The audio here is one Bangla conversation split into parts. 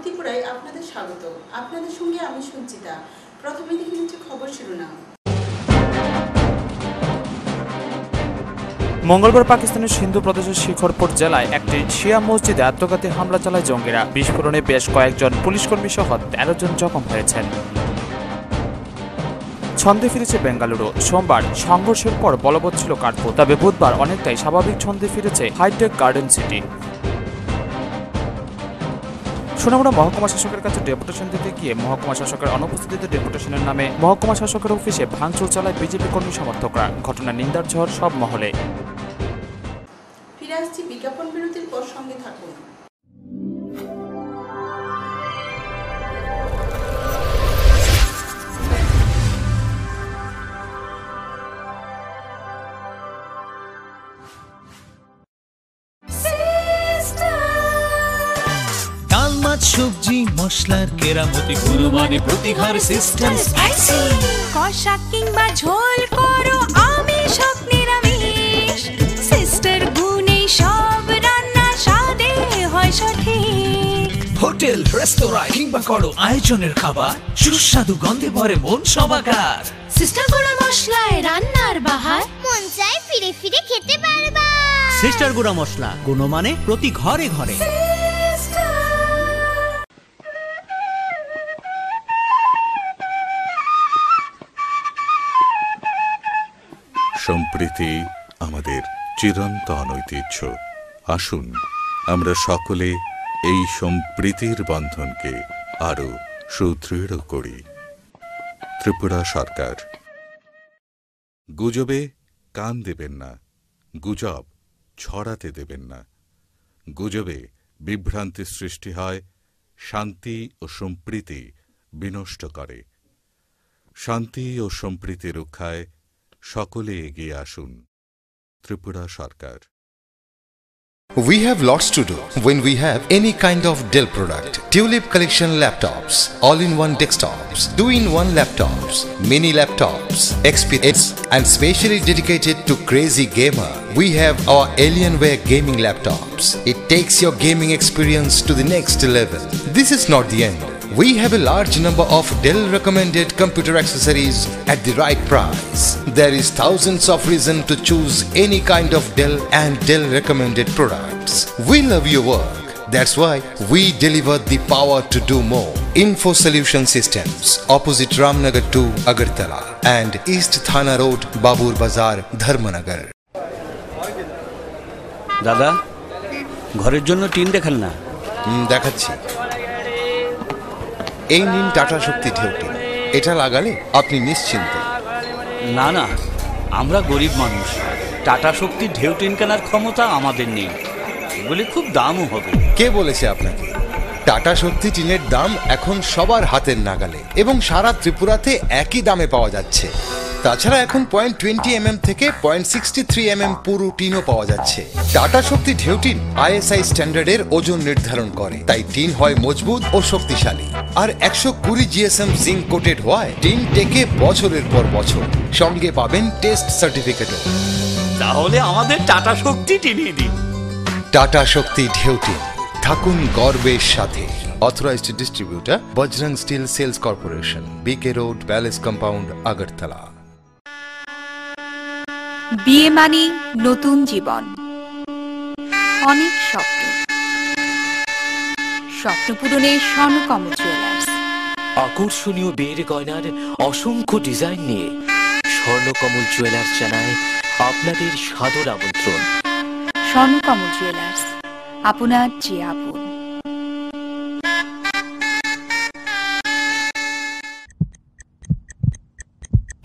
ত্রিপুরায় আপনাদের স্বাগত। আপনাদের সঙ্গে আমি সঞ্চিতা। প্রথমে দেখে নিচ্ছে খবর শিরোনাম। মঙ্গলবার পাকিস্তানের সিন্ধু প্রদেশের শিখরপুর জেলায় একটি শিয়া মসজিদে আত্মঘাতী হামলা চালায় জঙ্গিরা। বিস্ফোরণে বেশ কয়েকজন পুলিশকর্মী সহ 13 জন জখম হয়েছেন। ছন্দে ফিরেছে বেঙ্গালুরু। সোমবার সংঘর্ষের পর বলবৎ ছিল কার্ফু, তবে বুধবার অনেকটাই স্বাভাবিক ছন্দে ফিরেছে হাইটেক গার্ডেন সিটি। সোনামুড়া মহকুমা শাসকের কাছে ডেপুটেশন দিতে গিয়ে মহকুমা শাসকের অনুপস্থিতিতে ডেপুটেশনের নামে মহকুমা শাসকের অফিসে ভাঙচুর চালায় বিজেপি কর্মী সমর্থকরা। ঘটনার নিন্দার ঝড় সব মহলে। ফিরে আসছি বিজ্ঞাপন বিরতির পর, সঙ্গে থাকুন। সবজি মশলার কেরামতি কুরবানি প্রতিঘর সিস্টেম স্পাইসি কষা কিংবা ঝোল করো আমিষ হোক নিরামিষ সিস্টার গুনে সব রান্না স্বাদে হয় সঠিক। হোটেল রেস্তোরাঁ কিংবা করো আয়োজনের খাবার সুস্বাদু গন্ধে ভরে মন সবাকার। সিস্টার গুঁড়া মশলায় রান্নার বাহার মন চাই ফিরে ফিরে খেতে পারবা। সিস্টার গুঁড়া মশলা গুণমানে প্রতি ঘরে ঘরে। সম্প্রীতি আমাদের চিরন্তন ঐতিহ্য। আসুন আমরা সকলে এই সম্প্রীতির বন্ধনকে আরো সুদৃঢ় করি। ত্রিপুরা সরকার। গুজবে কান দেবেন না, গুজব ছড়াতে দেবেন না। গুজবে বিভ্রান্তি সৃষ্টি হয়, শান্তি ও সম্প্রীতি বিনষ্ট করে। শান্তি ও সম্প্রীতি রক্ষায় সকলে এগিয়ে আসুন। ত্রিপুরা সরকার। We have lots to do when we have any kind of Dell product. Tulip collection laptops, all-in-one desktops, 2-in-1 laptops, mini laptops, XPS, and specially dedicated to crazy gamer. We have our Alienware gaming laptops. It takes your gaming experience to the next level. This is not the end. We have a large number of Dell recommended computer accessories at the right price. There is thousands of reasons to choose any kind of Dell and Dell recommended products. We love your work. That's why we deliver the power to do more. Info Solution Systems, opposite Ramnagar 2, Agartala, and East Thana Road, Babur Bazar, Dharmanagar. দাদা, ঘরের জন্য টিন দেখাল না? দেখাচ্ছি। এই নিন টাটা শক্তি ঢেউটি। এটা লাগালে আপনি নিশ্চিন্ত। না না, আমরা গরিব মানুষ, টাটা শক্তি ঢেউ টিন কেনার ক্ষমতা আমাদের নেই। এগুলি খুব দামও হবে। কে বলেছে আপনাকে? টাটা শক্তি টিনের দাম এখন সবার হাতের নাগালে এবং সারা ত্রিপুরাতে একই দামে পাওয়া যাচ্ছে। তাছাড়া এখন 0.20 থেকে 0.63 পুরো টিনও পাওয়া যাচ্ছে। টাটা শক্তি ঢেউ টিন ISI স্ট্যান্ডার্ডের ওজন নির্ধারণ করে, তাই টিন হয় মজবুত ও শক্তিশালী। আর 120 GSM জিঙ্ক কোটেড হওয়ায় টিন টেকে বছরের পর বছর। সঙ্গে পাবেন টেস্ট সার্টিফিকেটও। তাহলে আমাদের টাটা শক্তি টিনিয়ে দিন। টাটা শক্তি ঢেউ টিন, থাকুন গর্বের সাথে। Authorized distributor Bajrang Steel Sales Corporation, BK Road, Palace Compound, Agartala. বিয়ে মানে নতুন জীবন, অনেক স্বপ্ন। স্বপ্ন পূরণে স্বর্ণকমল জুয়েলার্স। আকর্ষণীয় বিয়ের গয়নার অসংখ্য ডিজাইন নিয়ে স্বর্ণকমল জুয়েলার্স জানায় আপনাদের সাদর আমন্ত্রণ। স্বর্ণকমল জুয়েলার্স, আপনার যে আপন।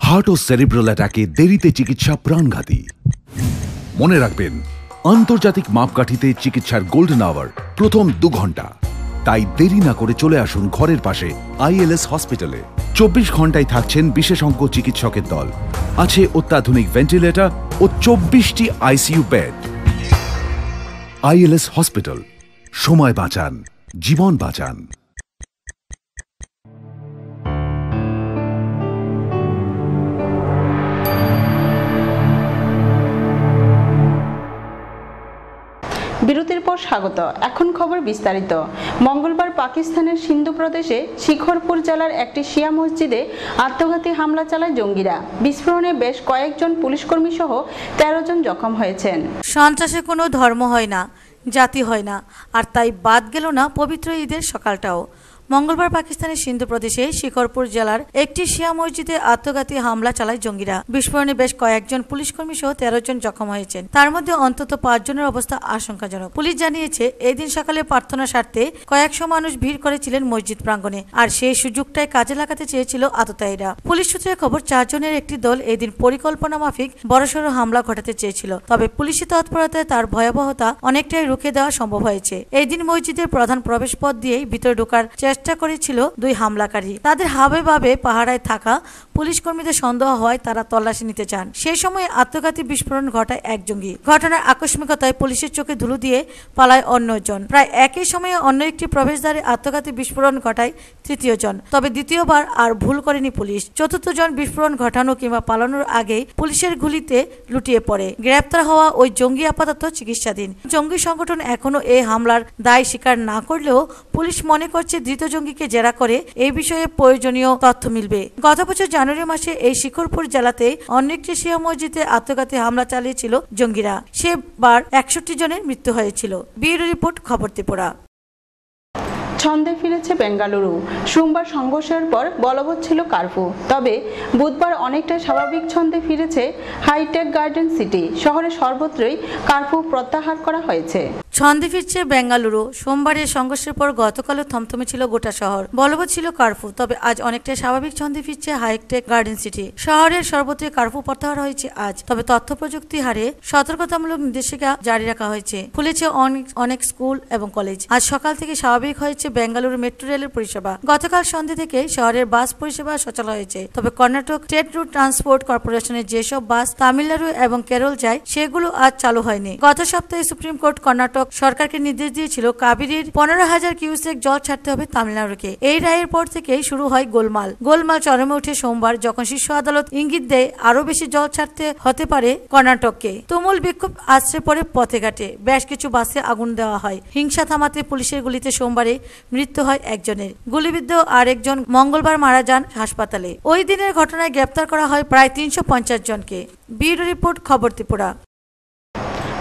হার্ট ও সেরিব্রাল অ্যাটাকে দেরিতে চিকিৎসা প্রাণঘাতী। মনে রাখবেন, আন্তর্জাতিক মাপকাঠিতে চিকিৎসার গোল্ডেন আওয়ার প্রথম 2 ঘন্টা। তাই দেরি না করে চলে আসুন ঘরের পাশে ILS হসপিটালে। 24 ঘন্টায় থাকছেন বিশেষজ্ঞ চিকিৎসকের দল। আছে অত্যাধুনিক ভেন্টিলেটর ও 24টি ICU বেড। ILS হসপিটাল, সময় বাঁচান, জীবন বাঁচান। বিরতির পর স্বাগত। এখন খবর বিস্তারিত। মঙ্গলবার পাকিস্তানের সিন্ধু প্রদেশে শিখরপুর জেলার একটি শিয়া মসজিদে আত্মঘাতী হামলা চালায় জঙ্গিরা। বিস্ফোরণে বেশ কয়েকজন পুলিশকর্মী সহ 13 জন জখম হয়েছেন। সন্ত্রাসে কোনো ধর্ম হয় না, জাতি হয় না, আর তাই বাদ গেল না পবিত্র ঈদের সকালটাও। মঙ্গলবার পাকিস্তানের সিন্ধু প্রদেশে শিখরপুর জেলার একটি শিয়া মসজিদে আত্মঘাতী হামলা চালায় জঙ্গিরা। বিস্ফোরণে বেশ কয়েকজন পুলিশকর্মী সহ 13 জন জখম হয়েছেন। তার মধ্যে অন্তত 5 জনের অবস্থা আশঙ্কাজনক। পুলিশ জানিয়েছে, এই দিন সকালে প্রার্থনা স্বার্থে কয়েকশো মানুষ ভিড় করেছিলেন মসজিদ প্রাঙ্গণে, আর সেই সুযোগটাই কাজে লাগাতে চেয়েছিল আততায়ীরা। পুলিশ সূত্রে খবর, 4 জনের একটি দল এদিন পরিকল্পনা মাফিক বড়সড় হামলা ঘটাতে চেয়েছিল, তবে পুলিশি তৎপরতায় তার ভয়াবহতা অনেকটাই রুখে দেওয়া সম্ভব হয়েছে। এই দিন মসজিদের প্রধান প্রবেশ পথ দিয়েই ভিতরে ঢোকার চেষ্টা করেছিল 2 হামলাকারী। তাদের হাবে ভাবে পাহারায় থাকা পুলিশ কর্মীদের সন্দেহ হয় তারা তল্লাশি নিতে চান। সেই সময় আত্মঘাতী বিস্ফোরণ ঘটায় এক জঙ্গি। ঘটনার আকস্মিকতায় পুলিশের চোখে ধুলো দিয়ে পালায় অন্যজন। প্রায় একই সময়ে অন্য একটি প্রবেশদ্বারে আত্মঘাতী বিস্ফোরণ ঘটায় 3য় জন, তবে দ্বিতীয়বার আর ভুল করেনি পুলিশ। 4র্থ জন বিস্ফোরণ ঘটানো কিংবা পালানোর আগেই পুলিশের গুলিতে লুটিয়ে পড়ে। গ্রেপ্তার হওয়া ওই জঙ্গি আপাতত চিকিৎসাধীন। জঙ্গি সংগঠন এখনো এই হামলার দায় স্বীকার না করলেও পুলিশ মনে করছে ধৃত জঙ্গিকে জেরা করে এই বিষয়ে প্রয়োজনীয় তথ্য মিলবে। গত বছর জানুয়ারি মাসে এই শিখরপুর জেলাতে অন্য একটি শিয়া মসজিদে আত্মঘাতী হামলা চালিয়েছিল জঙ্গিরা। সেবার 61 জনের মৃত্যু হয়েছিল। ব্যুরো রিপোর্ট, খবর ত্রিপুরা। ছন্দে ফিরেছে বেঙ্গালুরু। সোমবার সংঘর্ষের পর বলবৎ ছিল কারফিউ, তবে বুধবার অনেকটা স্বাভাবিক ছন্দে ফিরেছে হাইটেক গার্ডেন সিটি। শহরে সর্বত্রই কারফিউ প্রত্যাহার করা হয়েছে। ছন্দে ফিরছে বেঙ্গালুরু। সোমবারের সংঘর্ষের পর গতকালও থমথমে ছিল গোটা শহর, বলবৎ ছিল কারফিউ, তবে আজ অনেকটা স্বাভাবিক ছন্দে ফিরছে হাইটেক গার্ডেন সিটি। শহরের সর্বত্রই কারফিউ প্রত্যাহার হয়েছে আজ, তবে তথ্য প্রযুক্তি হারে সতর্কতামূলক নির্দেশিকা জারি রাখা হয়েছে। খুলেছে অনেক স্কুল এবং কলেজ। আজ সকাল থেকে স্বাভাবিক হয়েছে বেঙ্গালুরু মেট্রো রেলের পরিষেবা। গতকাল সন্ধ্যে থেকে শহরের বাস পরিষেবা সচল হয়েছে, তবে কর্ণাটক স্টেট রুট ট্রান্সপোর্ট কর্পোরেশনের যেসব বাস তামিলনাড়ু এবং কেরল যায় সেগুলো আজ চালু হয়নি। গত সপ্তাহে সুপ্রিম কোর্ট কর্ণাটক সরকারকে নির্দেশ দিয়েছিল কাবেরীর 15,000 কিউসেক জল ছাড়তে হবে তামিলনাড়ুকে। এই রায়ের পর থেকেই শুরু হয় গোলমাল চরমে ওঠে সোমবার, যখন শীর্ষ আদালত ইঙ্গিত দেয় আরো বেশি জল ছাড়তে হতে পারে কর্ণাটককে। তুমুল বিক্ষোভ আছড়ে পড়ে পথে ঘাটে। বেশ কিছু বাসে আগুন দেওয়া হয়। হিংসা থামাতে পুলিশের গুলিতে সোমবারে মৃত্যু হয় একজনের। গুলিবিদ্ধ আরেকজন মঙ্গলবার মারা যান হাসপাতালে। ওই দিনের ঘটনায় গ্রেপ্তার করা হয় প্রায় 350 জনকে। ব্যুরো রিপোর্ট, খবর ত্রিপুরা।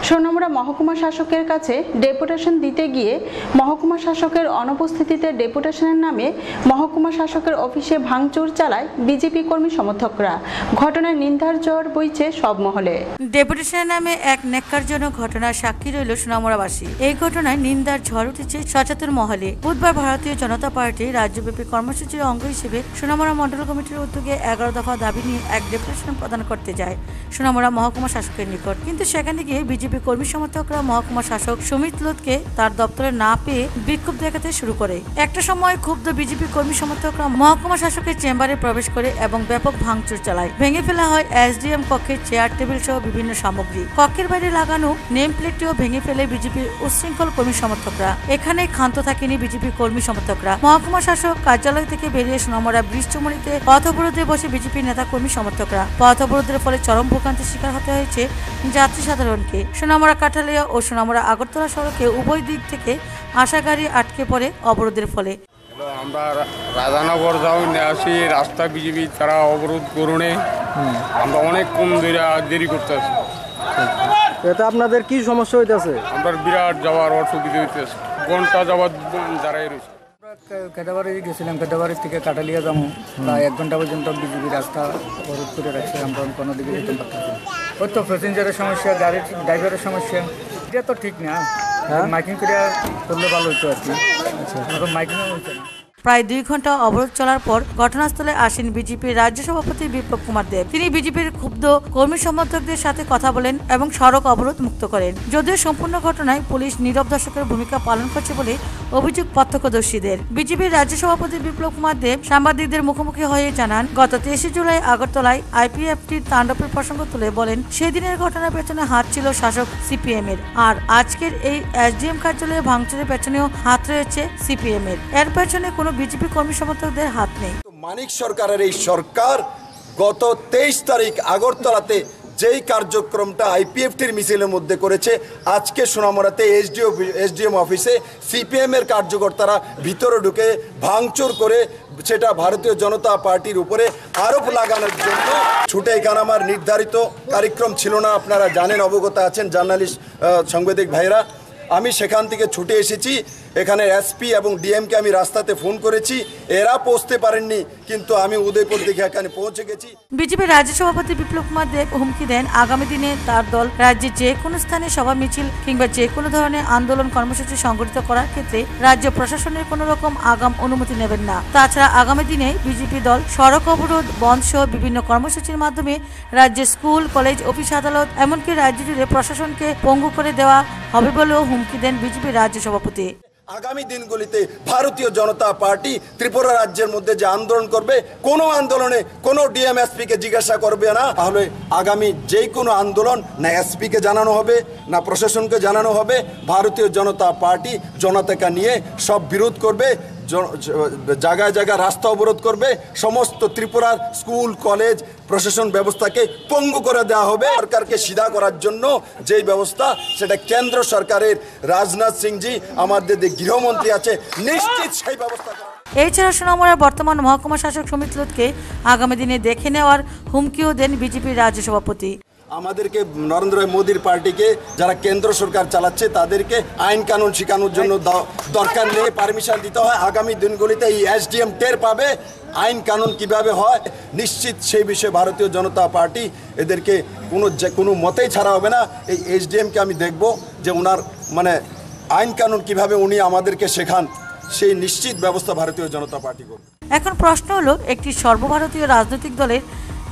সোনামুড়া মহকুমা শাসকের কাছে ডেপুটেশন দিতে গিয়ে মহকুমা শাসকের অনুপস্থিতিতে ডেপুটেশনের নামে মহকুমা শাসকের অফিসে ভাঙচুর চালায় বিজেপি কর্মী সমর্থকরা। ঘটনায় নিন্দার ঝড় বইছে সব মহলে। ডেপুটেশনের নামে এক ন্যাক্কারজনক ঘটনার সাক্ষী রইল সোনামুড়াবাসী। এই ঘটনায় নিন্দার ঝড় উঠেছে সচেতন মহলে। বুধবার ভারতীয় জনতা পার্টির রাজ্যব্যাপী কর্মসূচির অঙ্গ হিসেবে সোনামুড়া মন্ডল কমিটির উদ্যোগে 11 দফা দাবি নিয়ে এক ডেপুটেশন প্রদান করতে যায় সোনামুড়া মহকুমা শাসকের নিকট। কিন্তু সেখানে গিয়ে বিজেপি কর্মী সমর্থকরা মহকুমা শাসক সুমিত লোধকে তার দপ্তরে না পেয়ে বিক্ষোভ দেখাতে শুরু করে। একটা সময় ক্ষুব্ধ বিজেপি কর্মী সমর্থকরা মহকুমা শাসকের চেম্বারে প্রবেশ করে এবং ব্যাপক ভাঙচুর চালায়। ভেঙে ফেলা হয় এসডিএম কক্ষের চেয়ার টেবিল সহ বিভিন্ন সামগ্রী। কক্ষের বাইরে লাগানো নেম প্লেটটিও ভেঙে ফেলে বিজেপির উচ্ছৃঙ্খল কর্মী সমর্থকরা। এখানে ক্ষান্ত থাকেনি বিজেপি কর্মী সমর্থকরা। মহকুমা শাসক কার্যালয় থেকে বেরিয়ে সোনামুড়া ব্রিজচমুড়িতে পথ অবরোধে বসে বিজেপি নেতা কর্মী সমর্থকরা। পথ অবরোধের ফলে চরম ভোগান্তির শিকার হতে হয়েছে যাত্রী সাধারণকে। সোনামুড়া কাঠালিয়া ও সোনামুড়া আগরতলা সড়কে উভয় দিক থেকে আসা গাড়ি আটকে পড়ে অবরোধের ফলে। আমরা রাধানগর যাও আসি, রাস্তা বিজেপি তারা অবরোধ করুনে আমরা অনেক কম দেরি করতেছি। এতে আপনাদের কি সমস্যা হইতেছে? আমরা বিরাট যাওয়ার অসুবিধা হইতেছে, ঘন্টা যাওয়ার দাঁড়াই রয়েছে। কেদাবাড়ি গেছিলাম, কেদাবাড়ি থেকে কাটালিয়া যাবো, প্রায় 1 ঘন্টা পর্যন্ত বিজেপি রাস্তা অবরোধ করে রাখছে। আমরা কোনো দিকে যেতে পারতেছি। ওই তো প্যাসেঞ্জারের সমস্যা, গাড়ির ড্রাইভারের সমস্যা। এটা তো ঠিক না, মাইকিং করে করলে ভালো হইতো আর কি। মাইকিং হইতো না। প্রায় 2 ঘন্টা অবরোধ চলার পর ঘটনাস্থলে আসেন বিজেপির রাজ্য সভাপতি বিপ্লব কুমার দেব। তিনি বিজেপির ক্ষুব্ধ কর্মী সমর্থকদের সাথে কথা বলেন এবং সড়ক অবরোধ মুক্ত করেন। যদিও সম্পূর্ণ ঘটনায় পুলিশ নীরব দর্শকের ভূমিকা পালন করছে বলে অভিযোগ প্রত্যক্ষদর্শীদের। বিজেপির রাজ্য সভাপতি বিপ্লব কুমার দেব সাংবাদিকদের মুখোমুখি হয়ে জানান, গত 23 জুলাই আগরতলায় আইপিএফটির তাণ্ডবের প্রসঙ্গ তুলে বলেন, সেদিনের ঘটনার পেছনে হাত ছিল শাসক সিপিএম এর, আর আজকের এই এসডিএম কার্যালয়ে ভাঙচুরের পেছনেও হাত রয়েছে সিপিএম এর। এর পেছনে কোনো বিজেপি কর্মী সমর্থকদের হাত নেই। মানিক সরকারের এই সরকার গত 23 তারিখ আগরতলাতে যেই কার্যক্রমটা আইপিএফটির মিছিলের মধ্যে করেছে, আজকে সোনামুড়াতে এসডিএম অফিসে সিপিএমের কার্যকর্তারা ভিতরে ঢুকে ভাঙচুর করে সেটা ভারতীয় জনতা পার্টির উপরে আরোপ লাগানোর জন্য ছুটে, এখানে আমার নির্ধারিত কার্যক্রম ছিল না, আপনারা জানেন, অবগত আছেন জার্নালিস্ট সাংবাদিক ভাইরা। আমি সেখান থেকে ছুটে এসেছি, এখানে এসপি এবং ডিএমকে আমি রাস্তাতে ফোন করেছি, এরা পৌঁছতে পারেননি, কিন্তু আমি উদয়পুর দিকে এখানে পৌঁছে গেছি। বিজেপির রাজ্য সভাপতি বিপ্লব কুমার দেব হুমকি দেন আগামী দিনে তার দল রাজ্যে যে কোনো স্থানে সভা মিছিল কিংবা যে কোনো ধরনের আন্দোলন কর্মসূচি সংগঠিত করার ক্ষেত্রে রাজ্য প্রশাসনের কোনো রকম আগাম অনুমতি নেবেন না। তাছাড়া আগামী দিনে বিজেপি দল সড়ক অবরোধ, বন্ধ সহ বিভিন্ন কর্মসূচির মাধ্যমে রাজ্যের স্কুল, কলেজ, অফিস, আদালত এমনকি রাজ্য জুড়ে প্রশাসনকে পঙ্গু করে দেওয়া হবে বলেও হুমকি দেন বিজেপির রাজ্য সভাপতি। আগামী দিনগুলিতে ভারতীয় জনতা পার্টি ত্রিপুরা রাজ্যের মধ্যে যে আন্দোলন করবে, কোনো আন্দোলনে কোনো ডিএমএসপিকে জিজ্ঞাসা করবে না, তাহলে আগামী যে কোনো আন্দোলন না এসপিকে জানানো হবে না প্রশাসনকে জানানো হবে, ভারতীয় জনতা পার্টি জনতাকে নিয়ে সব বিরোধ করবে, জায়গায় জায়গায় রাস্তা অবরোধ করবে, সমস্ত ত্রিপুরার স্কুল, কলেজ, প্রশাসন ব্যবস্থাকে পঙ্গু করে দেওয়া হবে। সরকারকে সিধা করার জন্য যেই ব্যবস্থা, সেটা কেন্দ্র সরকারের রাজনাথ সিংজি, আমাদের যে গৃহমন্ত্রী আছে, নিশ্চিত সেই ব্যবস্থা। এছাড়া সোনামুড়ার বর্তমান মহকুমা শাসক সুমিত লুতকে আগামী দিনে দেখে নেওয়ার হুমকিও দেন বিজেপির রাজ্য সভাপতি। আমাদেরকে নরেন্দ্র মোদীর পার্টিকে যারা কেন্দ্র সরকার চালাচ্ছে তাদেরকে আইন কানুন শেখানোর জন্য দরকার নেই, পারমিশন দিতে হয়। আগামী দিনগুলিতে এই এসডিএম টের পাবে আইন কানুন কিভাবে হয়, নিশ্চিত সেই বিষয়ে ভারতীয় জনতা পার্টি এদেরকে কোনো মতেই ছাড়া হবে না। এই এসডিএমকে আমি দেখব যে ওনার আইন কানুন কিভাবে উনি আমাদেরকে শেখান, সেই নিশ্চিত ব্যবস্থা ভারতীয় জনতা পার্টি করবে। এখন প্রশ্ন হলো, একটি সর্বভারতীয় রাজনৈতিক দলের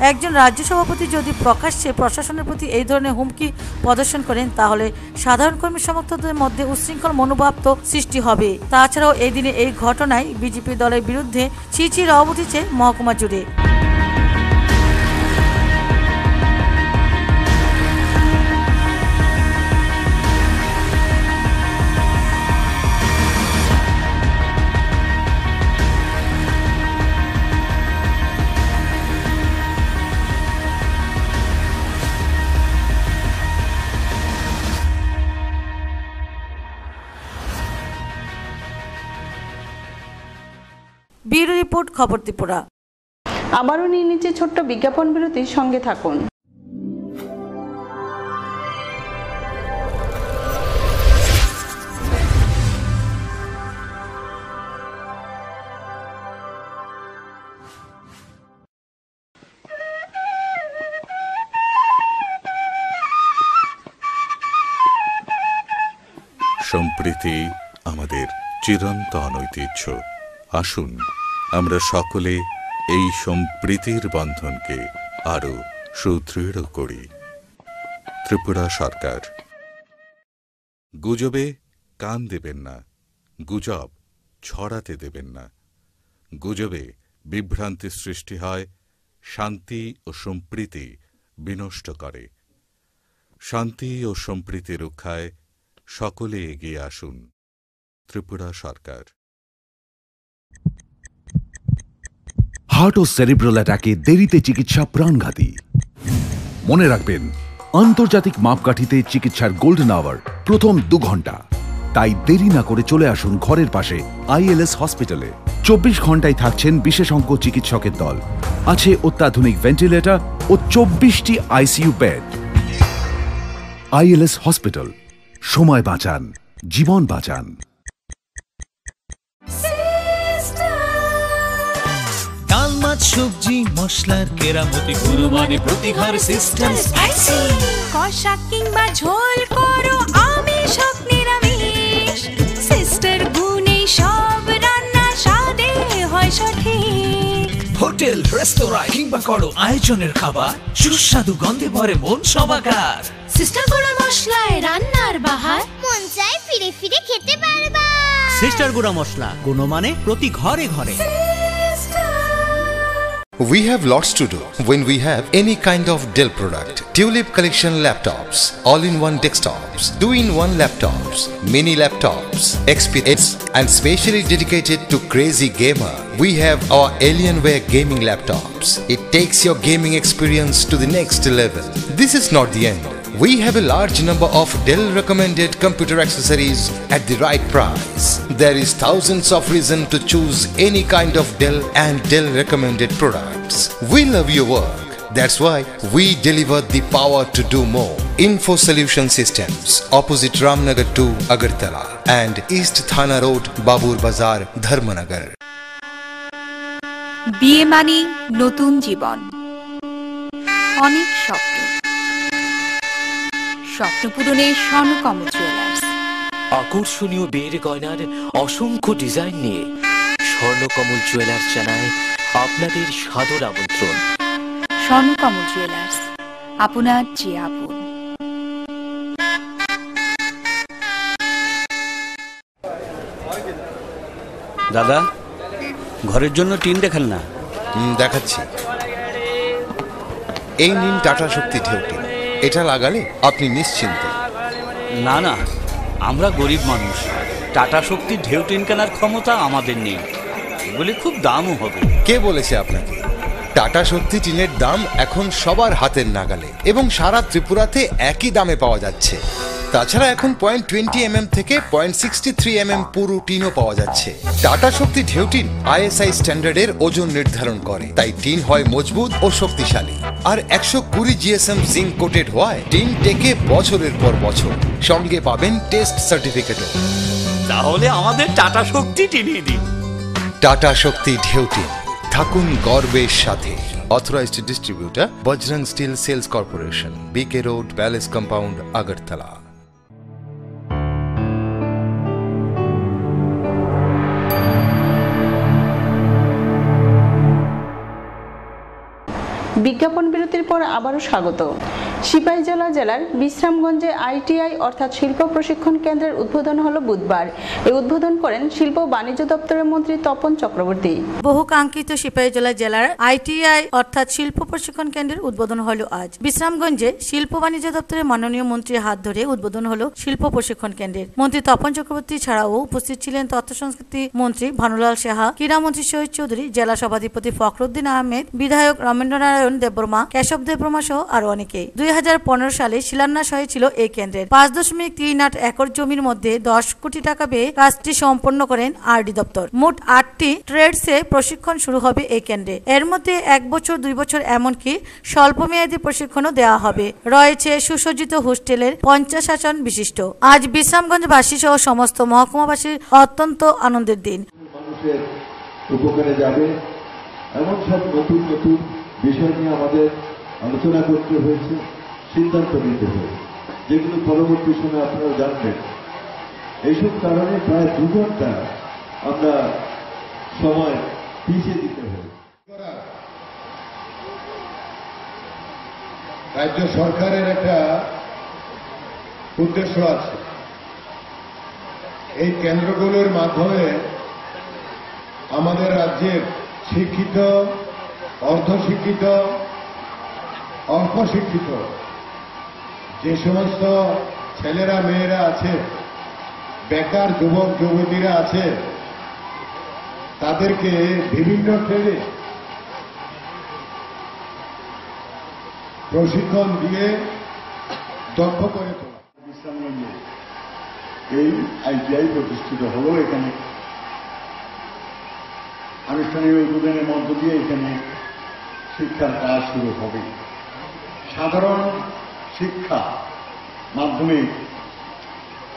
একজন রাজ্য সভাপতি যদি প্রকাশ্যে প্রশাসনের প্রতি এই ধরনের হুমকি প্রদর্শন করেন, তাহলে সাধারণ কর্মী সমর্থকদের মধ্যে উচ্ছৃঙ্খল মনোভাব তো সৃষ্টি হবে। তাছাড়াও এই দিনে এই ঘটনায় বিজেপি দলের বিরুদ্ধে ছিছি রব উঠেছে মহকুমা জুড়ে। ব্যুরো রিপোর্ট, খবর ত্রিপুরা। আবারও নিয়ে নিচ্ছে ছোট্ট বিজ্ঞাপন বিরতির সঙ্গে থাকুন। সম্প্রীতি আমাদের চিরন্তন ঐতিহ্য। আসুন আমরা সকলে এই সম্প্রীতির বন্ধনকে আরো সুদৃঢ় করি। ত্রিপুরা সরকার। গুজবে কান দেবেন না, গুজব ছড়াতে দেবেন না। গুজবে বিভ্রান্তি সৃষ্টি হয়, শান্তি ও সম্প্রীতি বিনষ্ট করে। শান্তি ও সম্প্রীতি রক্ষায় সকলে এগিয়ে আসুন। ত্রিপুরা সরকার। হার্ট ও সেরিব্রাল অ্যাটাকে দেরিতে চিকিৎসা প্রাণঘাতী। মনে রাখবেন, আন্তর্জাতিক মাপকাঠিতে চিকিৎসার গোল্ডেন আওয়ার প্রথম 2 ঘন্টা। তাই দেরি না করে চলে আসুন ঘরের পাশে আইএলএস হসপিটালে। 24 ঘন্টায় থাকছেন বিশেষজ্ঞ চিকিৎসকের দল, আছে অত্যাধুনিক ভেন্টিলেটর ও 24টি আইসিইউ বেড। আইএলএস হসপিটাল, সময় বাঁচান, জীবন বাঁচান। ডাল, মাছ, সবজি, মশলার কেরামতি, গুরুমানে প্রতিঘর সিস্টেম স্পাইসি। কষা কিংবা ঝোল করো আমিষ হোক নিরামিষ, সিস্টার গুণে সব রান্না স্বাদে হয় সঠিক। হোটেল, রেস্তোরাঁ কিংবা করো আয়োজনের খাবার, সুস্বাদু গন্ধে ভরে মন সমাগার। সিস্টার গুঁড়া মশলায় রান্নার বাহার, মন চায় ফিরে ফিরে খেতে পারবা। সিস্টার গুঁড়া মশলা, গুণমানে প্রতি ঘরে ঘরে। We have lots to do when we have any kind of Dell product. Tulip collection laptops, all-in-one desktops, 2-in-1 laptops, mini laptops, XPS, and specially dedicated to crazy gamer. We have our Alienware gaming laptops. It takes your gaming experience to the next level. This is not the end. We have a large number of Dell recommended computer accessories at the right price. There is thousands of reasons to choose any kind of Dell and Dell recommended products. We love your work. That's why we deliver the power to do more. Info Solution Systems, opposite Ramnagar 2, Agartala, and East Thana Road, Babur Bazar, Dharmanagar. বিয়ে মানে নতুন জীবন, অনেক স্বপ্ন, স্বপ্ন পূরণে স্বর্ণকমল জুয়েলার্স। আকর্ষণীয় বিয়ের গয়নার অসংখ্য ডিজাইন নিয়ে স্বর্ণকমল জুয়েলার্স জানায় আপনাদের সাদর আমন্ত্রণ। স্বর্ণকমল জুয়েলার্স, আপনার যে আপন। দাদা, ঘরের জন্য টিন দেখান না। দেখাচ্ছি। এই নিন টাটা শক্তি ঢেউটি। এটা লাগালে আপনি নিশ্চিন্ত। না না, আমরা গরিব মানুষ, টাটা শক্তির ঢেউ টিন কেনার ক্ষমতা আমাদের নেই। এগুলি খুব দামও হবে। কে বলেছে আপনাকে? টাটা শক্তি টিনের দাম এখন সবার হাতের নাগালে এবং সারা ত্রিপুরাতে একই দামে পাওয়া যাচ্ছে। তাছাড়া এখন 0.20 থেকে 0.63 পুরো টিনও পাওয়া যাচ্ছে। টাটা শক্তি ঢেউ টিন ISI স্ট্যান্ডার্ডের ওজন নির্ধারণ করে, তাই টিন হয় মজবুত ও শক্তিশালী। আর 120 GSM জিঙ্ক কোটেড হওয়ায় টিন টেকে বছরের পর বছর। সঙ্গে পাবেন টেস্ট সার্টিফিকেটও। তাহলে আমাদের টাটা শক্তি টিনিয়ে দিন। টাটা শক্তি ঢেউ টিন, থাকুন গর্বের সাথে। Authorised distributor Bajrang steel sales corporation, BK road, palace compound, Agartala. বিজ্ঞাপন বিরতির পর আবারও স্বাগত। সিপাহীজলা জেলার বিশ্রামগঞ্জে ITI অর্থাৎ শিল্প প্রশিক্ষণ কেন্দ্রের উদ্বোধন হলো বুধবার। এই উদ্বোধন করেন শিল্প বাণিজ্য দপ্তরের মন্ত্রী তপন চক্রবর্তী। বহু কাঙ্ক্ষিত সিপাহীজলা জেলার ITI অর্থাৎ শিল্প প্রশিক্ষণ কেন্দ্রের উদ্বোধন হলো আজ। বিশ্রামগঞ্জে শিল্প বাণিজ্য দপ্তরের মাননীয় মন্ত্রীর হাত ধরে উদ্বোধন হলো শিল্প প্রশিক্ষণ কেন্দ্রের। মন্ত্রী তপন চক্রবর্তী ছাড়াও উপস্থিত ছিলেন তথ্য সংস্কৃতি মন্ত্রী ভানুলাল সাহা, ক্রীড়ামন্ত্রী শহীদ চৌধুরী, জেলা সভাধিপতি ফখরুদ্দিন আহমেদ, বিধায়ক রমেন্দ্রনারায়ণ দেববর্মা, কেশব দেববর্মা সহ আরো অনেকেই। 2015 সালে শিলান্যাস হয়েছিল এই কেন্দ্রের। 5.38 একর জমির মধ্যে 10 কোটি টাকা ব্যয়ে কাজটি সম্পন্ন করেন RD দপ্তর। মোট 8টি ট্রেডসে প্রশিক্ষণ শুরু হবে এই কেন্দ্রে। এর মধ্যে 1 বছর, 2 বছর, এমনকি স্বল্প মেয়াদী প্রশিক্ষণও দেওয়া হবে। রয়েছে সুসজ্জিত হোস্টেলের 50 আসন বিশিষ্ট। আজ বিশ্রামগঞ্জবাসী সহ সমস্ত মহকুমাবাসীর অত্যন্ত আনন্দের দিন। মানুষের উপকারে যাবে এমন সব নতুন নতুন বিষয় নিয়ে আমাদের আলোচনা করতে হয়েছে, সিদ্ধান্ত নিতে হয়েছে, যেগুলো পরবর্তী সময় আপনারা জানবেন। এইসব কারণে প্রায় 2 ঘন্টা আমরা সময় পিছিয়ে দিতে হবে। রাজ্য সরকারের একটা উদ্দেশ্য আছে, এই কেন্দ্রগুলোর মাধ্যমে আমাদের রাজ্যের শিক্ষিত, অর্ধশিক্ষিত, অল্প শিক্ষিত যে সমস্ত ছেলেরা মেয়েরা আছে, বেকার যুবক যুবতীরা আছে, তাদেরকে বিভিন্ন ট্রেডে প্রশিক্ষণ দিয়ে দক্ষ করে তোলা। বিশ্রামগঞ্জে এই ITI প্রতিষ্ঠিত হল। এখানে আনুষ্ঠানিক উদ্বোধনের মধ্য দিয়ে এখানে শিক্ষার কাজ শুরু হবে। সাধারণ শিক্ষা, মাধ্যমিক,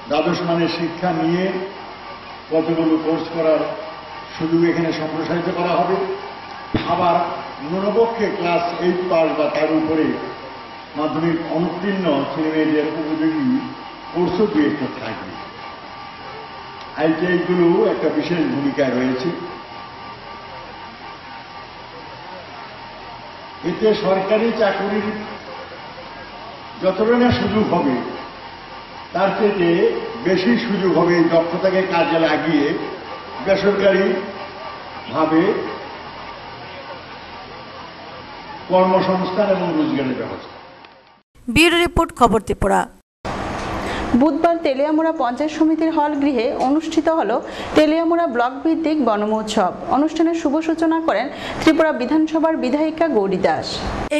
দ্বাদশ মানের শিক্ষা নিয়ে কতগুলো কোর্স করার সুযোগ এখানে সম্প্রসারিত করা হবে। আবার ন্যূনপক্ষে ক্লাস 8 পাস বা তার উপরে মাধ্যমিক অনুত্তীর্ণ ছেলেমেয়েদের উপযোগী কোর্সও 2-1টা থাকবে। ITI গুলো একটা বিশেষ ভূমিকায় রয়েছে। এতে সরকারি চাকরির যতটা না সুযোগ হবে, তার থেকে বেশি সুযোগ হবে এই দক্ষতাকে কাজে লাগিয়ে বেসরকারি ভাবে কর্মসংস্থান এবং রোজগারের ব্যবস্থা। ব্যুরো রিপোর্ট, খবর ত্রিপুরা। বুধবার তেলিয়ামুড়া পঞ্চায়েত সমিতির হল গৃহে অনুষ্ঠিত হল তেলিয়ামুড়া ব্লক ভিত্তিক বনমহোৎসব। অনুষ্ঠানের শুভ সূচনা করেন ত্রিপুরা বিধানসভার বিধায়িকা গৌরী দাস।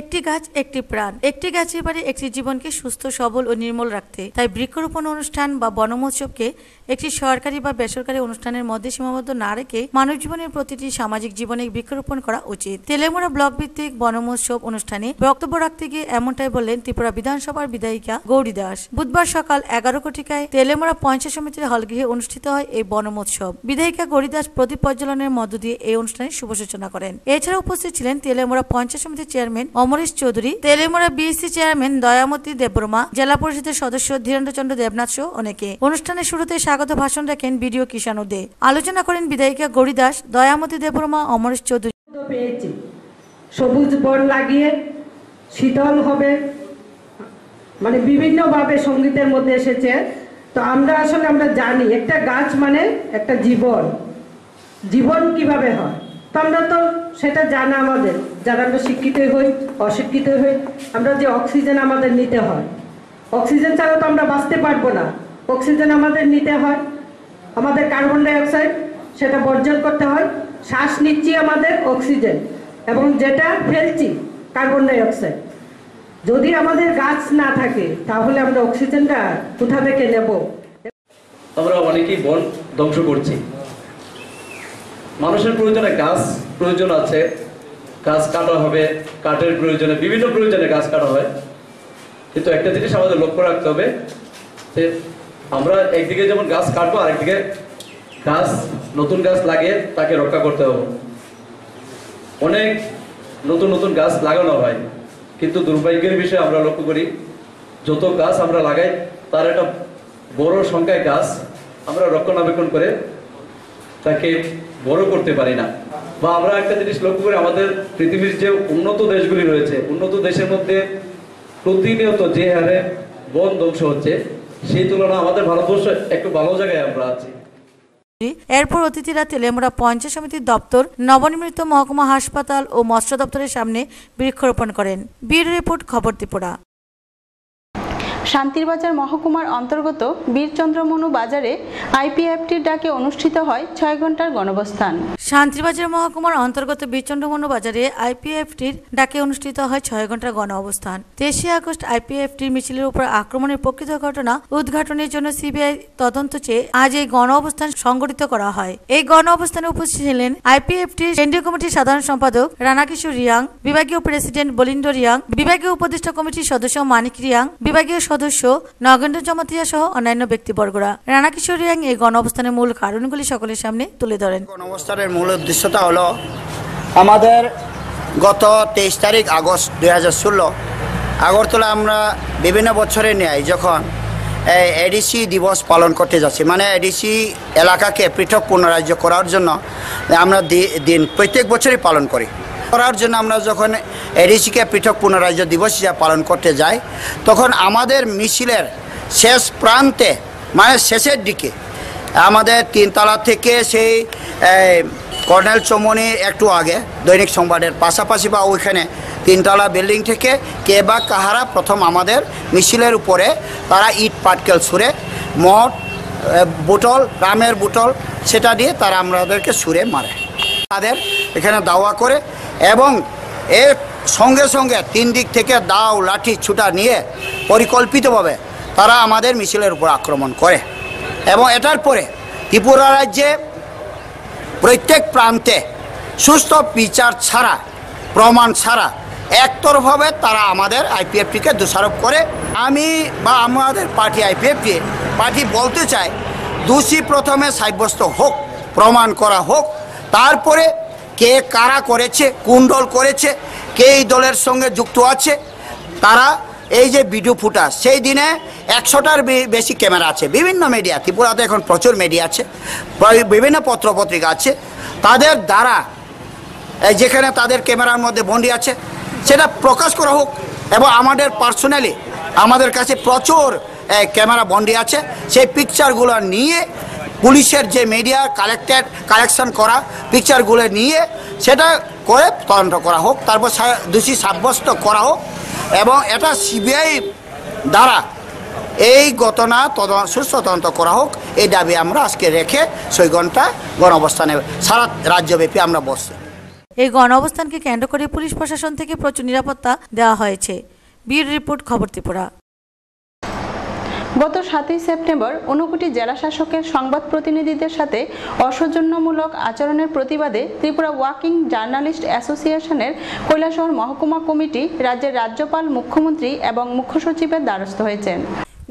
একটি গাছ একটি প্রাণ, একটি গাছের বাড়ি একটি জীবনকে সুস্থ, সবল ও নির্মল রাখতে তাই বৃক্ষরোপণ অনুষ্ঠান বা বনমহোৎসবকে একটি সরকারি বা বেসরকারি অনুষ্ঠানের মধ্যে সীমাবদ্ধ না রেখে মানব জীবনের প্রতিটি সামাজিক জীবনে বৃক্ষরোপণ করা উচিত। তেলিয়ামুড়া ব্লক ভিত্তিক বনমহোৎসব অনুষ্ঠানে বক্তব্য রাখতে গিয়ে এমনটাই বললেন ত্রিপুরা বিধানসভার বিধায়িকা গৌরী দাস। বুধবার সকাল 11 কোটিকায় তেলিয়ামুড়া পঞ্চায়েত সমিতির হলগৃহে অনুষ্ঠিত হয় এই বনমহোৎসব। বিধায়িকা গৌরী দাস প্রদীপ প্রজ্বলনের মধ্য দিয়ে এই অনুষ্ঠানের শুভ সূচনা করেন। এছাড়া উপস্থিত ছিলেন তেলিয়ামুড়া পঞ্চায়েত সমিতির chairman Amaresh Chowdhury, Teliamura BSC chairman Dayamati Debbarma, জেলা পরিষদের সদস্য ধীরেন্দ্রচন্দ্র দেবনাথ সহ অনেকে। অনুষ্ঠানের শুরুতে স্বাগত ভাষণ রাখেন বিডিও কিষাণ দে। আলোচনা করেন বিধায়িকা গৌরী দাস, দয়ামতী দেববর্মা, অমরেশ চৌধুরী। পেয়েছি সবুজ বন লাগিয়ে শীতল হবে, মানে বিভিন্নভাবে সঙ্গীতের মধ্যে এসেছে। তো আমরা জানি একটা গাছ মানে একটা জীবন, জীবন কিভাবে হয় তো আমরা তো সেটা জানা আমাদের, যারা আমরা শিক্ষিত হই অশিক্ষিত হই, আমরা যে অক্সিজেন আমাদের নিতে হয়, অক্সিজেন ছাড়া তো আমরা বাঁচতে পারবো না। অক্সিজেন আমাদের নিতে হয়, আমাদের কার্বন ডাই অক্সাইড সেটা বর্জন করতে হয়। শ্বাস নিচ্ছি আমাদের অক্সিজেন এবং যেটা ফেলছি কার্বন ডাই অক্সাইড। যদি আমাদের গাছ না থাকে তাহলে আমরা অক্সিজেনটা কোথা থেকে নেব? আমরা অনেকেই বন ধ্বংস করছি। মানুষের প্রয়োজনে গাছ প্রয়োজন আছে, গাছ কাটা হবে, কাঠের প্রয়োজনে, বিভিন্ন প্রয়োজনে গাছ কাটা হয়। কিন্তু একটা জিনিস আমাদের লক্ষ্য রাখতে হবে যে আমরা একদিকে যেমন গাছ কাটবো, আরেকদিকে গাছ, নতুন গাছ লাগিয়ে তাকে রক্ষা করতে হবে। অনেক নতুন নতুন গাছ লাগানো হয়, কিন্তু দুর্ভাগ্যের বিষয়ে আমরা লক্ষ্য করি যত গাছ আমরা লাগাই তার একটা বড় সংখ্যায় গাছ আমরা রক্ষণাবেক্ষণ করে তাকে বড় করতে পারি না। বা আমরা একটা জিনিস লক্ষ্য করি, আমাদের পৃথিবীর যে উন্নত দেশগুলি রয়েছে, উন্নত দেশের মধ্যে প্রতিনিয়ত যে হারে বন ধ্বংস হচ্ছে, সেই তুলনায় আমাদের ভারতবর্ষ একটু ভালো জায়গায় আমরা আছি। এরপর অতিথিরা তেলিয়ামুড়া পঞ্চায়েত সমিতির দপ্তর, নবনির্মিত মহকুমা হাসপাতাল ও মৎস্য দপ্তরের সামনে বৃক্ষরোপণ করেন। ব্যুরো রিপোর্ট, খবর ত্রিপুরা। শান্তিরবাজার মহকুমার অন্তর্গত বীরচন্দ্রমনু বাজারে আইপিএফটির ডাকে অনুষ্ঠিত হয় 6 ঘন্টার গণঅবস্থান। শান্তিরবাজার মহকুমার অন্তর্গত বীরচন্দ্রমনু বাজারে আইপিএফটির ডাকে অনুষ্ঠিত হয় 6 ঘন্টার গণঅবস্থান। 23 আগস্ট আইপিএফটির মিছিলের উপর আক্রমণের প্রকৃত ঘটনা উদ্ঘাটনের জন্য সিবিআই তদন্ত চেয়ে আজ এই গণঅবস্থান সংগঠিত করা হয়। এই গণঅবস্থানে উপস্থিত ছিলেন আইপিএফটির কেন্দ্রীয় কমিটির সাধারণ সম্পাদক রানাকিশোর রিয়াং, বিভাগীয় প্রেসিডেন্ট বলিন্দ রিয়াং, বিভাগীয় উপদেষ্টা কমিটির সদস্য মানিক রিয়াং, বিভাগীয় সদস্য নগেন্দ্র জমাতিয়া সহ অন্যান্য ব্যক্তিবর্গরা। রানাকিশোর রিয়াং এই গণঅবস্থানের মূল কারণগুলি সকলের সামনে তুলে ধরেন। গণঅবস্থানের মূল উদ্দেশ্যটা হলো আমাদের গত 23 তারিখ আগস্ট 2016 আগরতলা আমরা বিভিন্ন বছরের ন্যায় যখন এডিসি দিবস পালন করতে যাচ্ছি, মানে এডিসি এলাকাকে পৃথক পুনরাজ্য করার জন্য আমরা দিন প্রত্যেক বছরই পালন করি। করার জন্য আমরা যখন এডিসিকে পৃথক পুনরাজ্য দিবস হিসাবে পালন করতে যাই, তখন আমাদের মিছিলের শেষ প্রান্তে, মানে শেষের দিকে, আমাদের 3 তলা থেকে সেই কর্নেল চৌমনির একটু আগে দৈনিক সংবাদের পাশাপাশি বা ওইখানে 3 তলা বিল্ডিং থেকে কে বা কাহারা প্রথম আমাদের মিছিলের উপরে তারা ইট পাটকেল ছুঁড়ে, মদ বোতল, রামের বোতল সেটা দিয়ে তারা আমাদেরকে ছুঁড়ে মারে, তাদের এখানে দাওয়া করে এবং এর সঙ্গে সঙ্গে 3 দিক থেকে দাও লাঠি ছুটা নিয়ে পরিকল্পিতভাবে তারা আমাদের মিছিলের উপর আক্রমণ করে। এবং এটার পরে ত্রিপুরা রাজ্যে প্রত্যেক প্রান্তে সুস্থ বিচার ছাড়া, প্রমাণ ছাড়া একতরফাভাবে তারা আমাদের আইপিএফটিকে দোষারোপ করে। আমি বা আমাদের পার্টি আইপিএফটি পার্টি বলতে চাই, দোষী প্রথমে সাব্যস্ত হোক, প্রমাণ করা হোক, তারপরে কে কারা করেছে, কোন দল করেছে, কে এই দলের সঙ্গে যুক্ত আছে, তারা এই যে ভিডিও ফুটাজ, সেই দিনে 100টার বেশি ক্যামেরা আছে, বিভিন্ন মিডিয়া, ত্রিপুরাতে এখন প্রচুর মিডিয়া আছে, বিভিন্ন পত্রপত্রিকা আছে, তাদের দ্বারা যেখানে তাদের ক্যামেরার মধ্যে বন্দী আছে সেটা প্রকাশ করা হোক। এবং আমাদের পার্সোনালি আমাদের কাছে প্রচুর ক্যামেরা বন্দী আছে, সেই পিকচারগুলো নিয়ে পুলিশের যে মিডিয়া কালেকশন করা পিকচারগুলো নিয়ে সেটা করে তদন্ত করা হোক, তারপর দোষী সাব্যস্ত করা হোক এবং এটা সিবিআই দ্বারা এই ঘটনা সুস্থ তদন্ত করা হোক, এই দাবি আমরা আজকে রেখে 6 ঘন্টা গণঅবস্থানে সারা রাজ্যব্যাপী আমরা বসছি। এই গণঅবস্থানকে কেন্দ্র করে পুলিশ প্রশাসন থেকে প্রচুর নিরাপত্তা দেওয়া হয়েছে। ব্যুরো রিপোর্ট, খবর ত্রিপুরা। গত 7 সেপ্টেম্বর ঊনকোটি জেলা শাসকের সংবাদ প্রতিনিধিদের সাথে অসৌজন্যমূলক আচরণের প্রতিবাদে ত্রিপুরা ওয়ার্কিং জার্নালিস্ট অ্যাসোসিয়েশনের কৈলাসহর মহকুমা কমিটি রাজ্যের রাজ্যপাল, মুখ্যমন্ত্রী এবং মুখ্য সচিবের দ্বারস্থ হয়েছেন।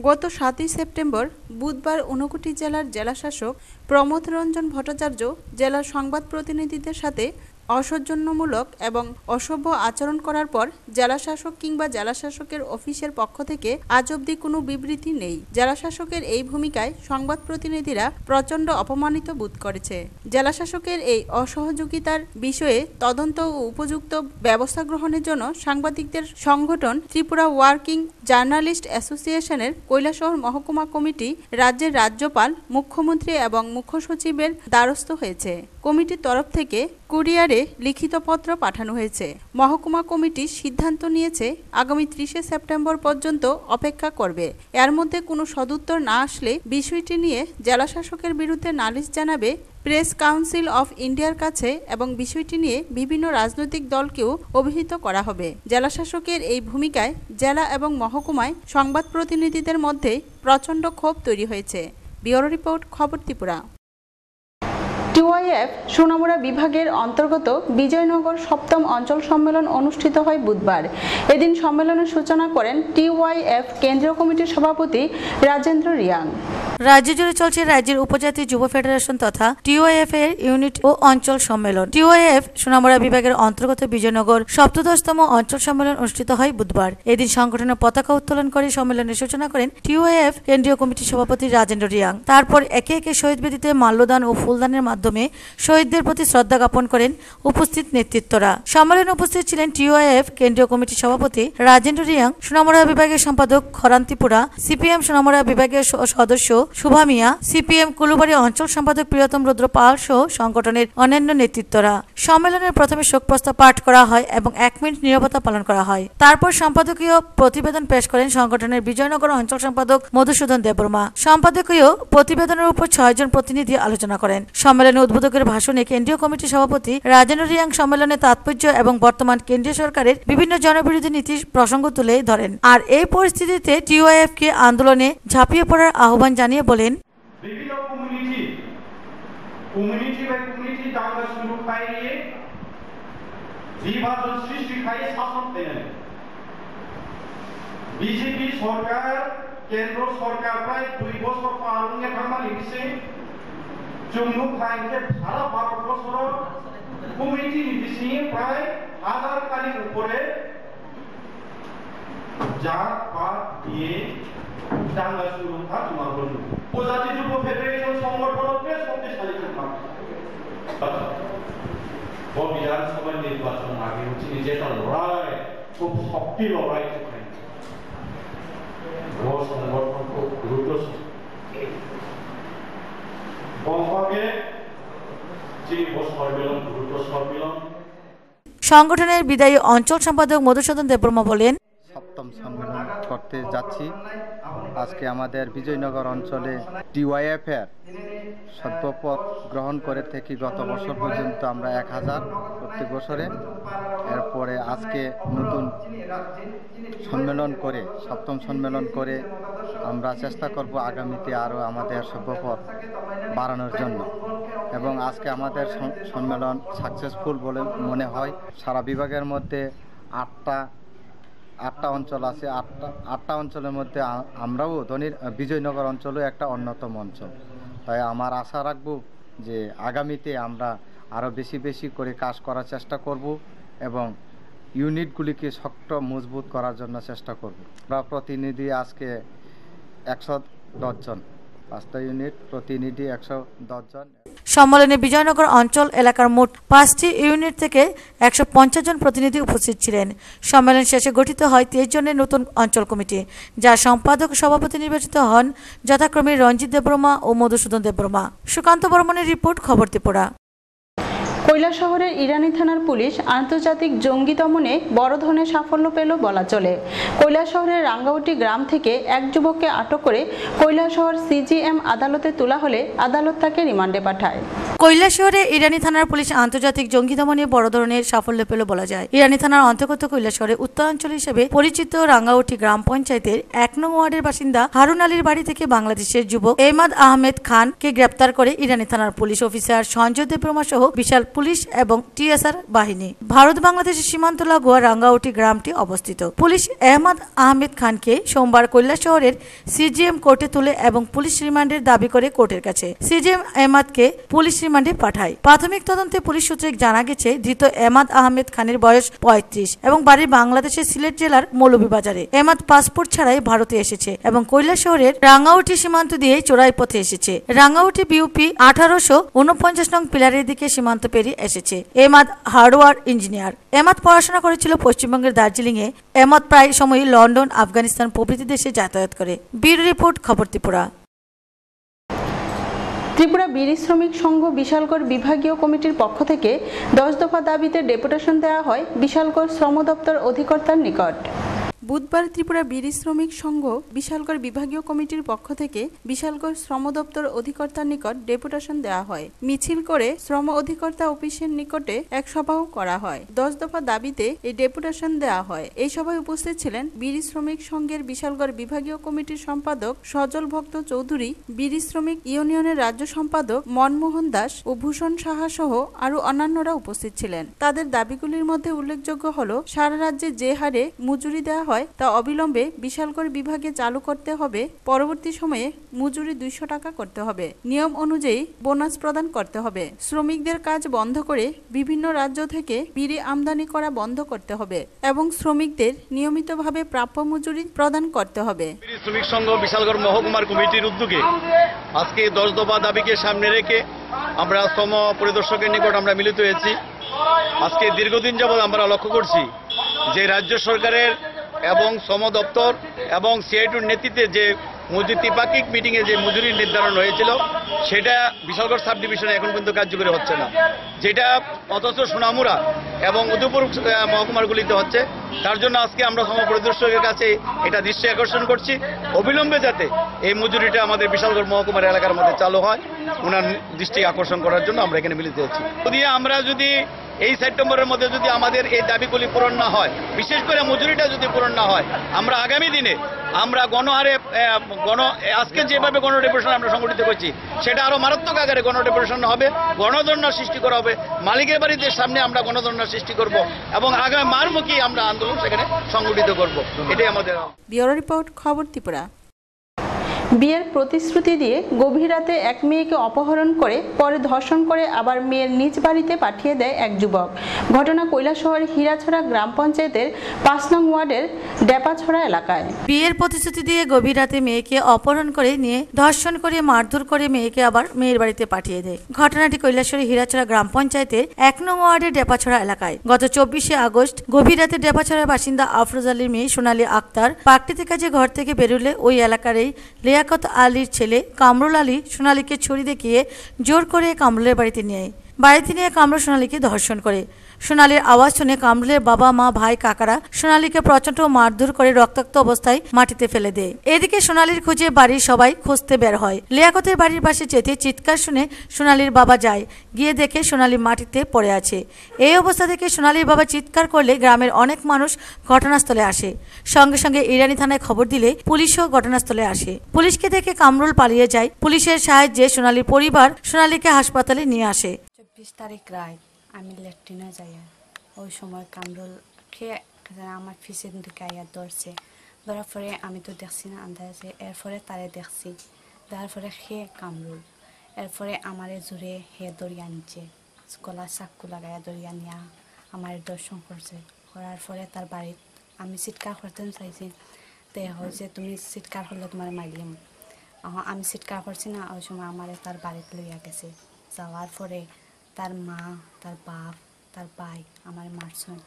গত 7 সেপ্টেম্বর বুধবার ঊনকোটি জেলার জেলাশাসক প্রমোদ রঞ্জন ভট্টাচার্য জেলার সংবাদ প্রতিনিধিদের সাথে অসৌজন্যমূলক এবং অসভ্য আচরণ করার পর জেলাশাসক কিংবা জেলাশাসকের অফিসের পক্ষ থেকে আজ অবধি কোনো বিবৃতি নেই। জেলাশাসকের এই ভূমিকায় সংবাদ প্রতিনিধিরা প্রচণ্ড অপমানিত বোধ করেছে। জেলাশাসকের এই অসহযোগিতার বিষয়ে তদন্ত ও উপযুক্ত ব্যবস্থা গ্রহণের জন্য সাংবাদিকদের সংগঠন ত্রিপুরা ওয়ার্কিং জার্নালিস্ট অ্যাসোসিয়েশনের কৈলাসহর মহকুমা কমিটি রাজ্যের রাজ্যপাল, মুখ্যমন্ত্রী এবং মুখ্য সচিবের দ্বারস্থ হয়েছে। কমিটির তরফ থেকে কুরিয়ারে লিখিত পত্র পাঠানো হয়েছে। মহকুমা কমিটি সিদ্ধান্ত নিয়েছে আগামী 30 সেপ্টেম্বর পর্যন্ত অপেক্ষা করবে। এর মধ্যে কোনো সদুত্তর না আসলে বিষয়টি নিয়ে জেলাশাসকের বিরুদ্ধে নালিশ জানাবে প্রেস কাউন্সিল অফ ইন্ডিয়ার কাছে এবং বিষয়টি নিয়ে বিভিন্ন রাজনৈতিক দলকেও অভিহিত করা হবে। জেলাশাসকের এই ভূমিকায় জেলা এবং মহকুমায় সংবাদ প্রতিনিধিদের মধ্যে প্রচণ্ড ক্ষোভ তৈরি হয়েছে। ব্যুরো রিপোর্ট, খবর ত্রিপুরা। টিওআইএফ সোনামুড়া বিভাগের অন্তর্গত বিজয়নগর 7ম অঞ্চল সম্মেলন অনুষ্ঠিত হয় বুধবার। এদিন সম্মেলনের সূচনা করেন টিওআইএফ কেন্দ্রীয় কমিটির সভাপতি রাজেন্দ্র রিয়াং। রাজ্য জুড়ে চলছে রাজ্যের উপজাতি যুব ফেডারেশন তথা টিওআইএফ এর ইউনিট ও অঞ্চল সম্মেলন। টিওআইএফ সোনামুড়া বিভাগের অন্তর্গত বিজয়নগর 17তম অঞ্চল সম্মেলন অনুষ্ঠিত হয় বুধবার। এদিন সংগঠনের পতাকা উত্তোলন করে সম্মেলনের সূচনা করেন টিওআইএফ কেন্দ্রীয় কমিটির সভাপতি রাজেন্দ্র রিয়াং। তারপর একে একে শহীদ বেদিতে মাল্যদান ও ফুলদানের মাধ্যমে শহীদদের প্রতি শ্রদ্ধা জ্ঞাপন করেন উপস্থিত নেতৃত্বরা। সম্মেলনে উপস্থিত ছিলেন টিওআইএফ কেন্দ্রীয় কমিটির সভাপতি রাজেন্দ্র রিয়াং, সোনামুড়া বিভাগের সম্পাদক খরান্তিপুরা, সিপিএম সোনামুড়া বিভাগের সদস্য শুভা মিয়া, সিপিএম কুলুবাড়ি অঞ্চল সম্পাদক প্রিয়তম রুদ্র পাল সহ সংগঠনের অন্যান্য নেতৃত্বরা। সম্মেলনের প্রথমে শোক প্রস্তাব পাঠ করা হয় এবং 1 মিনিট নীরবতা পালন করা হয়। তারপর সম্পাদকীয় প্রতিবেদন পেশ করেন সংগঠনের বিজয়নগর অঞ্চল সম্পাদক মধুসূদন দেববর্মা। সম্পাদকীয় প্রতিবেদনের উপর 6 জন প্রতিনিধি আলোচনা করেন। সম্মেলনে উদ্বোধকের ভাষণে কেন্দ্রীয় কমিটির সভাপতি রাজেন্দ্র রিয়াং সম্মেলনের তাৎপর্য এবং বর্তমান কেন্দ্রীয় সরকারের বিভিন্ন জনবিরোধী নীতির প্রসঙ্গ তুলে ধরেন। আর এই পরিস্থিতিতে টিওআইএফ কে আন্দোলনে ঝাঁপিয়ে পড়ার আহ্বান জানিয়ে বলেন, বিভিন্ন কমিউনিটি বাই কমিউনিটি দাঙ্গা শুরু খাইয়ে বিভাজন সৃষ্টি খাইয়ে শাসন দেন। বিজেপি সরকার, কেন্দ্র সরকার প্রায় 2 বছর পালনে থামালি দিছে। জম্মু খাইকে সারা ভারতবর্ষের কমিউনিটি নির্বিশেষে প্রায় 1000 কালির উপরে জাত পাত দিয়ে দাঙ্গা শুরু হয়। তোমার বলুন উপজাতি যুব ফেডারেশন সংগঠনকে শক্তিশালী করতে বিধানসভা নির্বাচন আগে হচ্ছে যেটা লড়াই খুব শক্তি লড়াই সংগঠন খুব দ্রুত সংগঠনের বিদায়ী অঞ্চল সম্পাদক মধুসূদন দেববর্মা বলেন, 7ম সম্মেলন করতে যাচ্ছি। আজকে আমাদের বিজয়নগর অঞ্চলে টিওআইএফ এর সদ্যপদ গ্রহণ করে থেকে গত বছর পর্যন্ত আমরা 1000 প্রত্যেক বছরে, এরপরে আজকে নতুন সম্মেলন করে 7ম সম্মেলন করে আমরা চেষ্টা করব আগামীতে আরও আমাদের সভ্যপদ বাড়ানোর জন্য। এবং আজকে আমাদের সম্মেলন সাকসেসফুল বলে মনে হয়। সারা বিভাগের মধ্যে 8টা অঞ্চল আছে। 8টা অঞ্চলের মধ্যে আমরাও বিজয়নগর অঞ্চলও একটা অন্যতম অঞ্চল। তাই আমার আশা রাখবো যে আগামীতে আমরা আরও বেশি করে কাজ করার চেষ্টা করব এবং ইউনিটগুলিকে শক্ত মজবুত করার জন্য চেষ্টা করব। আমরা প্রতিনিধি আজকে 110 জন, 5টা ইউনিট প্রতিনিধি 110 জন। সম্মেলনে বিজয়নগর অঞ্চল এলাকার মোট 5টি ইউনিট থেকে 150 জন প্রতিনিধি উপস্থিত ছিলেন। সম্মেলন শেষে গঠিত হয় 23 জনের নতুন অঞ্চল কমিটি, যার সম্পাদক সভাপতি নির্বাচিত হন যথাক্রমে রঞ্জিত দেববর্মা ও মধুসূদন দেববর্মা। সুকান্ত বর্মনের রিপোর্ট, খবর ত্রিপুরা। কৈলাসহরের ইরানি থানার পুলিশ আন্তর্জাতিক জঙ্গি দমনে বড় ধরনের সাফল্য পেল বলা চলে। কৈলাসহরের রাঙ্গাউটি গ্রাম থেকে এক যুবককে আটক করে কৈলাসহর সিজিএম আদালতে তোলা হলে আদালত তাকে রিমান্ডে পাঠায়। কৈলাসহরে ইরানি থানার পুলিশ আন্তর্জাতিক জঙ্গি দমনে বড় ধরনের সাফল্য পেল বলা যায়। ইরানি থানার অন্তর্গত কৈলাসহরে উত্তরাঞ্চল হিসেবে পরিচিত রাঙ্গাউটি গ্রাম পঞ্চায়েতের 1 নং ওয়ার্ডের বাসিন্দা হারুন আলীর বাড়ি থেকে বাংলাদেশের যুবক এমাদ আহমেদ খানকে গ্রেপ্তার করে ইরানি থানার পুলিশ অফিসার সঞ্জয় দেববর্মা সহ বিশাল পুলিশ এবং টিএসআর বাহিনী। ভারত বাংলাদেশের সীমান্ত লাগোয়া রাঙ্গাউটি গ্রামটি অবস্থিত। পুলিশ এমাদ আহমেদ খানকে সোমবার কৈলাসহরের সিজিএম কোর্টে তুলে এবং পুলিশ রিমান্ডের দাবি করে কোর্টের কাছে সিজিএম এমাদকে পুলিশ রিমান্ডে পাঠায়। প্রাথমিক তদন্তে পুলিশ সূত্রে জানা গেছে ধৃত এমাদ আহমেদ খানের বয়স 35 এবং বাড়ি বাংলাদেশের সিলেট জেলার মৌলভীবাজারে। এমাদ পাসপোর্ট ছাড়াই ভারতে এসেছে এবং কৈলাসহরের রাঙ্গাউটি সীমান্ত দিয়ে চোরাই পথে এসেছে। রাঙ্গাউটি বিউপি 1849 নং পিলারের দিকে সীমান্ত পেরিয়ে এসেছে। Emad hardware engineer. এমাদ পড়াশোনা করেছিল পশ্চিমবঙ্গের দার্জিলিং এ। এমাদ প্রায় সময় লন্ডন, আফগানিস্তান প্রভৃতি দেশে যাতায়াত করে। ব্যুরো রিপোর্ট, খবর ত্রিপুরা। ত্রিপুরা বিড়ি শ্রমিক সংঘ বিশালগড় বিভাগীয় কমিটির পক্ষ থেকে 10 দফা দাবিতে ডেপুটেশন দেওয়া হয় বিশালগড় শ্রম দপ্তর অধিকর্তার নিকট। বুধবার ত্রিপুরা বিড়ি শ্রমিক সংঘ বিশালগড় বিভাগীয় কমিটির পক্ষ থেকে বিশালগড় শ্রম দপ্তর অধিকর্তার নিকট ডেপুটেশন দেওয়া হয়। মিছিল করে শ্রম অধিকর্তা অফিসের নিকটে এক সভাও করা হয়। 10 দফা দাবিতে এই ডেপুটেশন দেওয়া হয়। এই সভায় উপস্থিত ছিলেন বিড়ি শ্রমিক সংঘের বিশালগড় বিভাগীয় কমিটির সম্পাদক সজল ভক্ত চৌধুরী, বিড়ি শ্রমিক ইউনিয়নের রাজ্য সম্পাদক মনমোহন দাস ও ভূষণ সাহা সহ আরো অন্যান্যরা উপস্থিত ছিলেন। তাদের দাবিগুলির মধ্যে উল্লেখযোগ্য হল সারা রাজ্যে যে হারে মজুরি দেওয়া হয় তা অবিলম্বে বিশালগড় বিভাগে চালু করতে হবে। পরবর্তী সময়ে মজুরি 200 টাকা করতে হবে। নিয়ম অনুযায়ী বোনাস প্রদান করতে হবে। শ্রমিকদের কাজ বন্ধ করে বিভিন্ন রাজ্য থেকে বিড়ি আমদানি করা বন্ধ করতে হবে এবং শ্রমিকদের নিয়মিতভাবে প্রাপ্য মজুরি প্রদান করতে হবে। শ্রমিক সংঘ বিশালগড় মহকুমার কমিটির উদ্যোগে আজকে 10 দফা দাবিকে সামনে রেখে আমরা শ্রম পরিদর্শকের নিকট আমরা মিলিত হয়েছি। আজকে দীর্ঘদিন যাবৎ আমরা লক্ষ্য করছি যে রাজ্য সরকারের এবং শ্রম দপ্তর এবং সিআইটির নেতৃত্বে যে ত্রিপাক্ষিক মিটিংয়ে যে মজুরি নির্ধারণ হয়েছিল সেটা বিশালগড় সাব ডিভিশনে এখন পর্যন্ত কার্যকরী হচ্ছে না, যেটা অথচ সোনামুড়া এবং উদয়পুর মহকুমারগুলিতে হচ্ছে। তার জন্য আজকে আমরা শ্রম পরিদর্শকের কাছে এটা দৃষ্টি আকর্ষণ করছি, অবিলম্বে যাতে এই মজুরিটা আমাদের বিশালগড় মহকুমার এলাকার মধ্যে চালু হয়, ওনার দৃষ্টি আকর্ষণ করার জন্য আমরা এখানে মিলিত হচ্ছি। যদি এই সেপ্টেম্বরের মধ্যে যদি আমাদের এই দাবিগুলি পূরণ না হয়, বিশেষ করে মজুরিটা যদি পূরণ না হয়, আমরা আগামী দিনে আমরা গণহারে আজকে যেভাবে গণডেপুটেশন আমরা সংগঠিত করছি সেটা আরো মারাত্মক আকারে গণডেপুটেশন হবে, গণধর্ণা সৃষ্টি করা হবে। মালিকের বাড়িতে সামনে আমরা গণধর্ণা সৃষ্টি করব এবং আগামী মারমুখী আমরা আন্দোলন সেখানে সংগঠিত করব। এটাই আমাদের। ব্যুরো রিপোর্ট, খবর ত্রিপুরা। বিয়ের প্রতিশ্রুতি দিয়ে গভীর রাতে এক মেয়েকে অপহরণ করে পরে ধর্ষণ করে আবার মেয়ের নিজ বাড়িতে পাঠিয়ে দেয় এক যুবক। ঘটনা কৈলাসহর হীরাছড়া গ্রাম পঞ্চায়েতের 5 নং ওয়ার্ডের ডেপাছড়া এলাকায়। বিয়ের প্রতিশ্রুতি দিয়ে গভীর রাতে মেয়েকে অপহরণ করে নিয়ে ধর্ষণ করে মারধর করে মেয়েকে আবার মেয়ের বাড়িতে পাঠিয়ে দেয়। ঘটনাটি কৈলাসহর হীরাছড়া গ্রাম পঞ্চায়েতের 1 নং ওয়ার্ডের ডেপাছড়া এলাকায়। গত 24শে আগস্ট গভীর রাতে ডেপাছড়ার বাসিন্দা আফরোজ আলীর মেয়ে সোনালী আক্তার প্রাকৃতিক কাজে ঘর থেকে বেরোলে ওই এলাকার লিয়াকত আলীর ছেলে কামরুল আলী সোনালীকে ছুরি দেখিয়ে জোর করে কামরুলের বাড়িতে নিয়ে কামরুল সোনালীকে ধর্ষণ করে। সোনালীর আওয়াজ শুনে কামরুলের বাবা, মা, ভাই, কাকারা সোনালীকে প্রচন্ড মারধর করে রক্তাক্ত অবস্থায় মাটিতে ফেলে দেয়। এদিকে সোনালীর খুঁজে বাড়ির সবাই খুঁজতে বের হয়। লিয়াকতের বাড়ির পাশে যেতে চিৎকার শুনে সোনালীর বাবা যায়, গিয়ে দেখে সোনালী মাটিতে পড়ে আছে। এই অবস্থা দেখে সোনালীর বাবা চিৎকার করলে গ্রামের অনেক মানুষ ঘটনাস্থলে আসে। সঙ্গে সঙ্গে ইরানি থানায় খবর দিলে পুলিশও ঘটনাস্থলে আসে। পুলিশকে দেখে কামরুল পালিয়ে যায়। পুলিশের সাহায্যে সোনালীর পরিবার সোনালীকে হাসপাতালে নিয়ে আসে। 24 তারিখ রাত আমি ল্যাট্রিনে যাই, ওই সময় কামরুল খেয়ে আমার ফিসের দিকে আইয়া ধরছে। ধরার পরে আমি তো দেখছি না আন্দাজে, এরপরে তারে দেখছি, দেওয়ার পরে খেয়ে কামরুল, এরপরে আমার জোরে হে দড়িয়ে আনছে, গলা চাক্কু লাগাইয়া দড়িয়ে নিয়া আমার দর্শন করছে। করার পরে তার বাড়িত আমি চিৎকার করতে চাইছি, তে হয়েছে তুমি চিৎকার করলে তোমার মারিলাম। আমি চিৎকার করছি না, ওই সময় আমার তার বাড়িতে লইয়া গেছে। যাওয়ার পরে তার মা, তার বাপ, তার ভাই আমার মারছেন।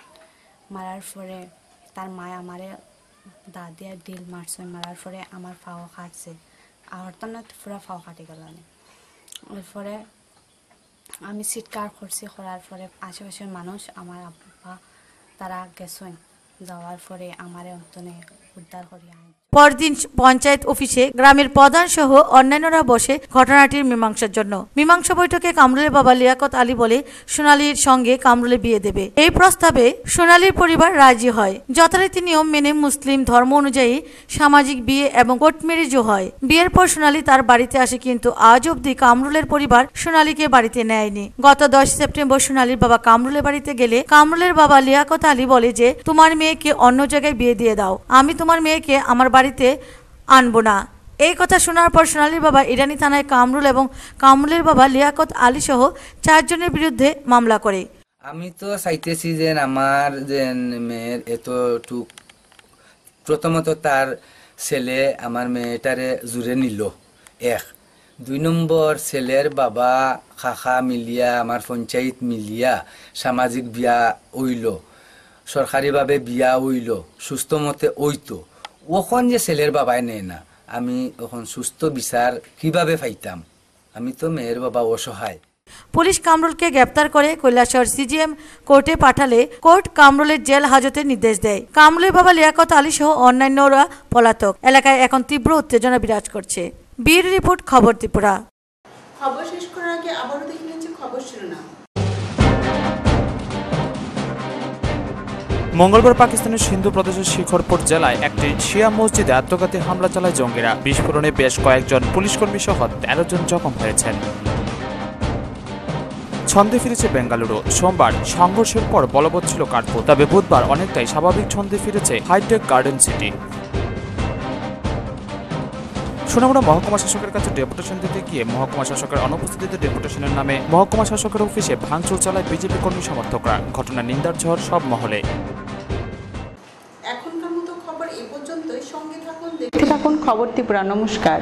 মারার পরে তার মায় আমারে দাদি আর ডিল মারছেন। মারার পরে আমার ফাও কাটছে, আর তো না পুরো ফাও কাটি গেল। এরপরে আমি চিৎকার করছি, করার পরে আশেপাশের মানুষ আমার আব্বা তারা গেছেন, যাওয়ার পরে আমার অন্তনে উদ্ধার করি আনি। পরদিন পঞ্চায়েত অফিসে গ্রামের প্রধান সহ অন্যান্যরা বসে ঘটনাটির মীমাংসার জন্য। মীমাংসা বৈঠকে কামরুলের বাবা লিয়াকত আলী বলে সোনালীর সঙ্গে কামরুলে বিয়ে দেবে। এই প্রস্তাবে সোনালীর পরিবার রাজি হয়। যথারীতি নিয়ম মেনে মুসলিম ধর্ম অনুযায়ী সামাজিক বিয়ে এবং কোর্ট ম্যারেজও হয়। বিয়ের পর সোনালী তার বাড়িতে আসে, কিন্তু আজ অবধি কামরুলের পরিবার সোনালীকে বাড়িতে নেয়নি। গত 10 সেপ্টেম্বর সোনালীর বাবা কামরুলের বাড়িতে গেলে কামরুলের বাবা লিয়াকত আলী বলে যে তোমার মেয়েকে অন্য জায়গায় বিয়ে দিয়ে দাও, আমি তোমার মেয়েকে আমার বাড়িতে আনবো না। এই কথা শোনার পর সোনালীর বাবা ইরানি থানায় কামরুল এবং কামরুলের বাবা লিয়াকত আলী সহ 4 জনের বিরুদ্ধে মামলা করে। আমি তো চাইতেছি যে আমার যে মেয়ের এতটুক, প্রথমত তার ছেলে আমার মেয়েটারে জুড়ে নিল, 1। 2 নম্বর, ছেলের বাবা খাখা মিলিয়া আমার পঞ্চায়েত মিলিয়া সামাজিক বিয়া হইল, সরকারিভাবে বিয়া হইল, সুস্থ মতে হইতো। ওখন যে ছেলের বাবাই নেয় না, আমি ওখন সুস্থ বিচার কিভাবে পাইতাম? আমি তো মেয়ের বাবা অসহায়। পুলিশ কামরুলকে গ্রেপ্তার করে কৈলাসহর সিজিএম কোর্টে পাঠালে কোর্ট কামরুলের জেল হাজতের নির্দেশ দেয়। কামরুলের বাবা লিয়াকত আলী সহ অন্যান্যরা পলাতক। এলাকায় এখন তীব্র উত্তেজনা বিরাজ করছে। ব্যুরো রিপোর্ট, খবর ত্রিপুরা। খবর শেষ করার আগে আবারও দেখে নিচ্ছি খবর শিরোনাম। মঙ্গলবার পাকিস্তানের সিন্ধু প্রদেশের শিখরপুর জেলায় একটি শিয়া মসজিদে আত্মঘাতী হামলা চালায় জঙ্গিরা। বিস্ফোরণে বেশ কয়েকজন পুলিশকর্মী সহ 13 জন জখম হয়েছেন। ছন্দে ফিরেছে বেঙ্গালুরু। সোমবার সংঘর্ষের পর বলবৎ ছিল কার্পুর, তবে বুধবার অনেকটাই স্বাভাবিক ছন্দে ফিরেছে হাইটেক গার্ডেন সিটি। সোনামুড়া মহকুমা শাসকের কাছে ডেপুটেশন দিতে গিয়ে মহকুমা শাসকের অনুপস্থিতিতে ডেপুটেশনের নামে মহকুমা শাসকের অফিসে ভাঙচুর চালায় বিজেপি কর্মী সমর্থকরা। ঘটনা নিন্দার ঝড় সব মহলে। এখনকার মতো খবর এ পর্যন্তই। সঙ্গে থাকুন, দেখতে থাকুন খবর ত্রিপুরা। নমস্কার।